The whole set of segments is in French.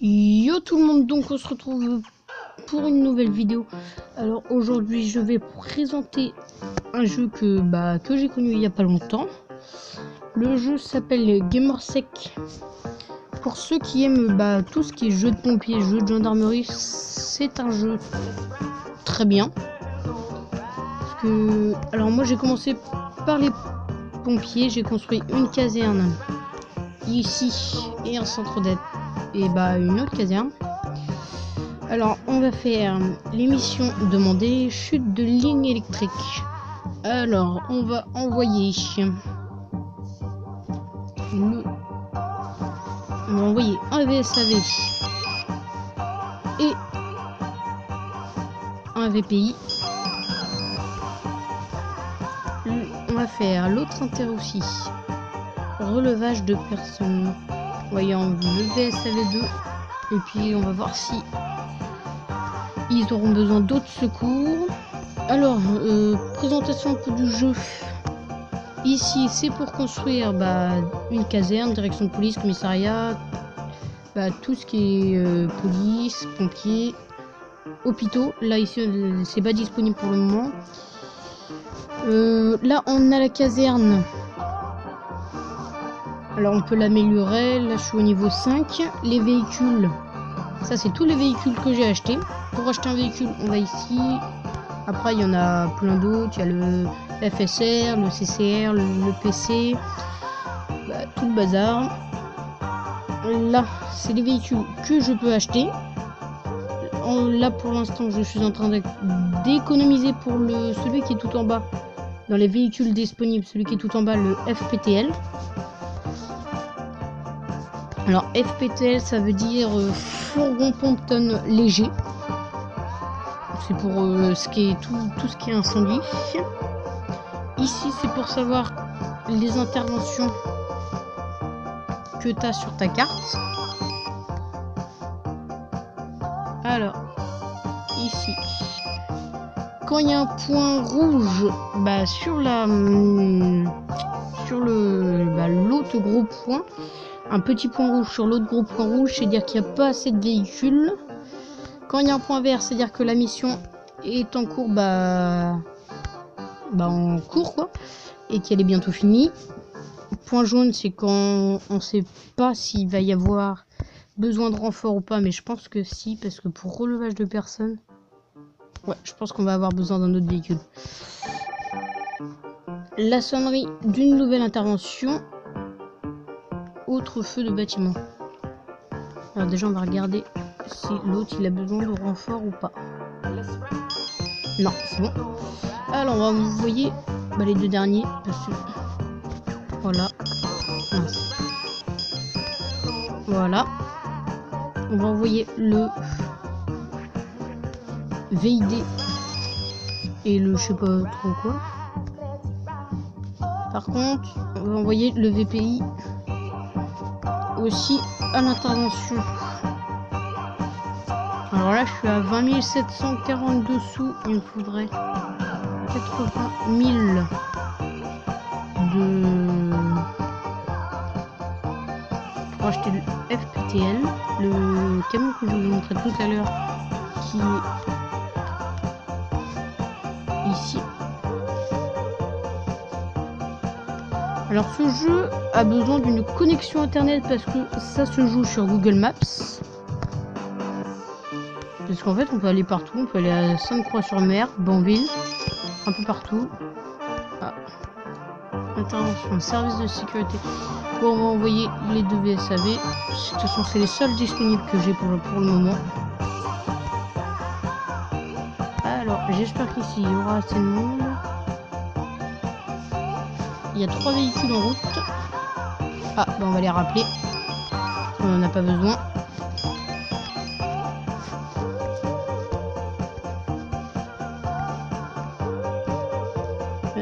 Yo tout le monde, donc on se retrouve pour une nouvelle vidéo. Alors aujourd'hui je vais présenter un jeu que j'ai connu il y a pas longtemps. Le jeu s'appelle Gamersec. Pour ceux qui aiment tout ce qui est jeu de pompiers, jeu de gendarmerie, c'est un jeu très bien. Parce que alors moi j'ai commencé par les pompiers, j'ai construit une caserne ici et un centre d'aide et une autre caserne. Alors on va faire l'émission demandée chute de ligne électrique. Alors on va envoyer un VSAV et un VPI. On va faire l'autre inter aussi. Relevage de personnes. Voyons le VSAV2 et puis on va voir si ils auront besoin d'autres secours. Alors, présentation un peu du jeu. Ici, c'est pour construire une caserne, direction de police, commissariat, tout ce qui est police, pompiers, hôpitaux. Là, ici, c'est pas disponible pour le moment. Là, on a la caserne. Alors, on peut l'améliorer. Là, je suis au niveau 5. Les véhicules. Ça, c'est tous les véhicules que j'ai achetés. Pour acheter un véhicule, on va ici. Après, il y en a plein d'autres. Il y a le FSR, le CCR, le PC. Tout le bazar. Là, c'est les véhicules que je peux acheter. Là, pour l'instant, je suis en train d'économiser pour celui qui est tout en bas. Dans les véhicules disponibles, celui qui est tout en bas, le FPTL. Alors, FPTL, ça veut dire fourgon pompe-tonne léger. C'est pour ce qui est tout ce qui est incendie. Ici, c'est pour savoir les interventions que tu as sur ta carte. Alors, ici, quand il y a un point rouge sur l'autre gros point, un petit point rouge sur l'autre gros point rouge, c'est-à-dire qu'il n'y a pas assez de véhicules. Quand il y a un point vert, c'est-à-dire que la mission est en cours, en cours quoi, et qu'elle est bientôt finie. Point jaune, c'est quand on sait pas s'il va y avoir besoin de renfort ou pas, mais je pense que si, parce que pour relevage de personnes, ouais, je pense qu'on va avoir besoin d'un autre véhicule. La sonnerie d'une nouvelle intervention. Autre feu de bâtiment. Alors déjà, on va regarder si l'autre il a besoin de renfort ou pas. Non, c'est bon. Alors, on va vous voyez les deux derniers. Parce que... Voilà. Mince. Voilà. On va envoyer le VID et le je sais pas trop quoi. Par contre, on va envoyer le VPI aussi à l'intervention. Alors là, je suis à 20 742 sous. Il me faudrait 80 000 pour acheter le FPTL, le camion que je vous montrais tout à l'heure, qui est ici. Alors ce jeu a besoin d'une connexion internet parce que ça se joue sur Google Maps. Parce qu'en fait on peut aller partout, on peut aller à Sainte-Croix-sur-Mer, Banville, un peu partout. Ah. Intervention, service de sécurité. Bon, on va envoyer les deux VSAV. De toute façon c'est les seuls disponibles que j'ai pour le moment. Alors j'espère qu'ici il y aura assez de monde. Il y a 3 véhicules en route. Ah, on va les rappeler. On n'en a pas besoin.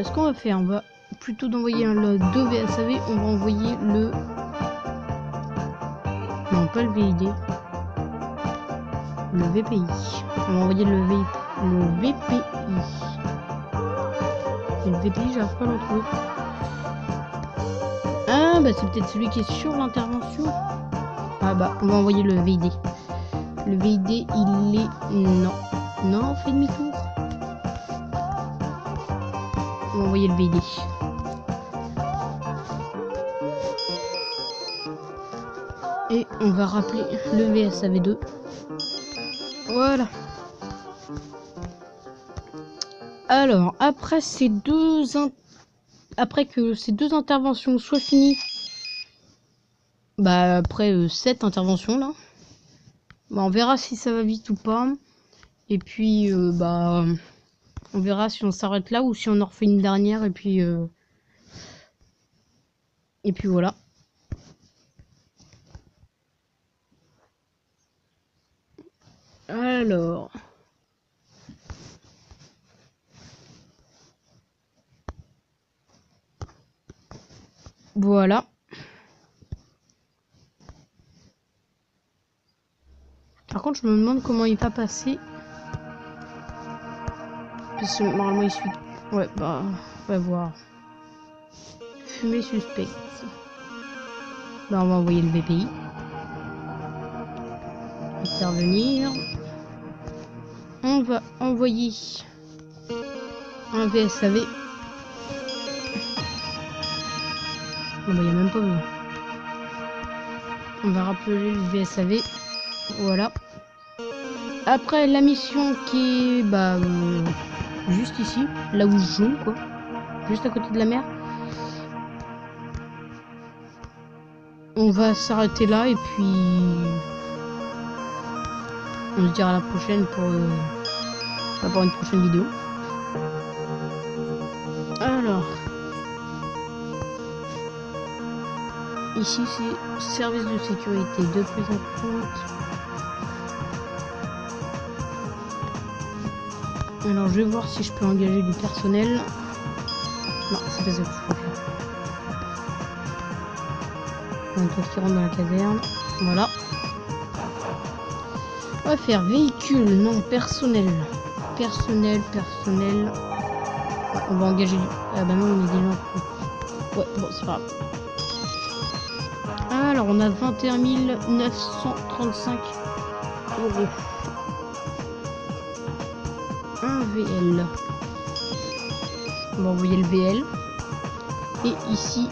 Ce qu'on va faire, on va plutôt d'envoyer le 2 VSAV, on va envoyer le... Non, pas le VID. Le VPI. On va envoyer le VPI. Et le VPI, j'arrive pas à le retrouver. Ah, c'est peut-être celui qui est sur l'intervention. Ah bah, on va envoyer le VID. Le VID, il est... Non. Non, on fait demi-tour. On va envoyer le VID. Et on va rappeler le VSAV2. Voilà. Alors, après que ces deux interventions soient finies, bah après cette intervention là, bah, on verra si ça va vite ou pas. Et puis bah on verra si on s'arrête là ou si on en refait une dernière et puis voilà. Alors. Voilà. Par contre, je me demande comment il va passer. Parce que normalement, il suit. Ouais, bah, on va voir. Fumée suspecte. Bah, on va envoyer le VPI. Intervenir. On va envoyer un VSAV. Bon, bah, il n'y a même pas besoin. On va rappeler le VSAV. Voilà. Après, la mission qui est bah, juste ici, là où je joue, quoi. Juste à côté de la mer. On va s'arrêter là et puis on se dira à la prochaine pour une prochaine vidéo. Alors, ici c'est service de sécurité de prise en compte. Alors je vais voir si je peux engager du personnel. Non, c'est pas ça que je peux faire. Un tour qui rentre dans la caserne. Voilà. On va faire véhicule, non, personnel. Personnel. Ouais, on va engager du... Ah bah non, on est déjà en coup. Ouais, bon, c'est pas grave. Alors, on a 21 935 €. Un VL. On va envoyer le VL. Et ici,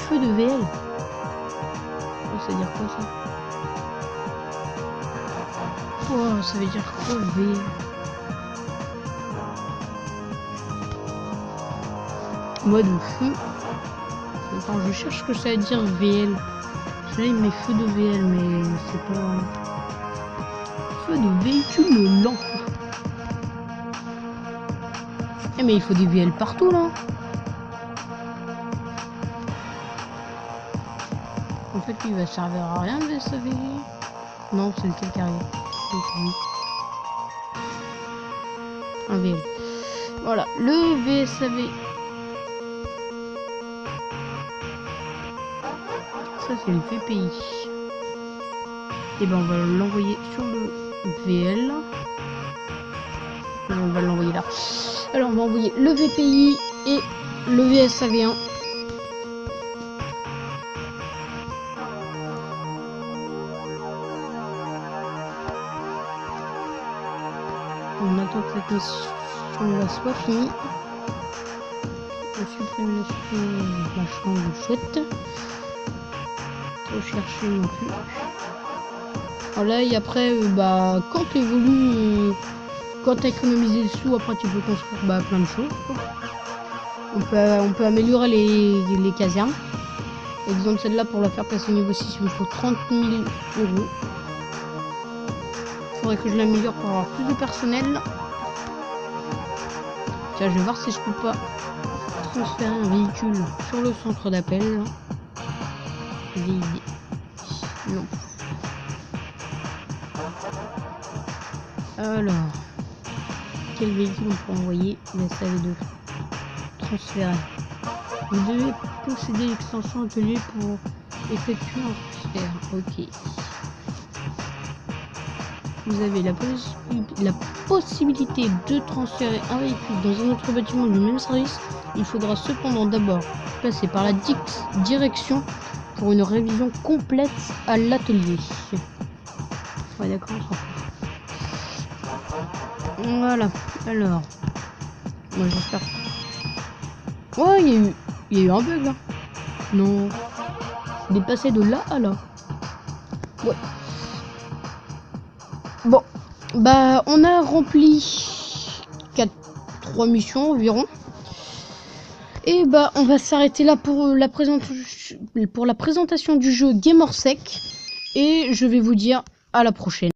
feu de VL. Ça veut dire quoi ça? Oh, ça veut dire quoi VL? Mode feu. Attends, je cherche ce que ça veut dire VL. Parce que là il met feu de VL, mais c'est pas... Feu de véhicule lent. Eh mais il faut des VL partout là. En fait lui il va servir à rien le VSAV. Non, c'est lequel qui arrive. Un VL. Voilà, le VSAV. Ça c'est le VPI. Et ben on va l'envoyer sur le VL. On va l'envoyer là. Alors on va envoyer le VPI et le VSAV1. On attend que cette mission soit finie. On supprime la chambre chouette. Trop chercher non plus. Voilà, et après, bah, quand tu évolues, quand tu as économisé des sous, après tu peux construire bah, plein de choses. On peut améliorer les casernes. Exemple, celle-là, pour la faire passer au niveau 6, il me faut 30 000 €. Il faudrait que je l'améliore pour avoir plus de personnel. Tiens, je vais voir si je peux pas transférer un véhicule sur le centre d'appel. VID. Non. Alors, quel véhicule on peut envoyer? VSAV2. Transférer. Vous devez posséder l'extension atelier pour effectuer un transfert. Ok. Vous avez la possibilité de transférer un véhicule dans un autre bâtiment du même service. Il faudra cependant d'abord passer par la direction pour une révision complète à l'atelier. Ouais, d'accord. Voilà. Alors. Moi, j'espère. Ouais, il y a eu un bug là. Non. Il est passé de là à là. Ouais. Bon. Bah, on a rempli 3 missions environ. Et bah, on va s'arrêter là pour la présentation du jeu Gamersec. Et je vais vous dire à la prochaine.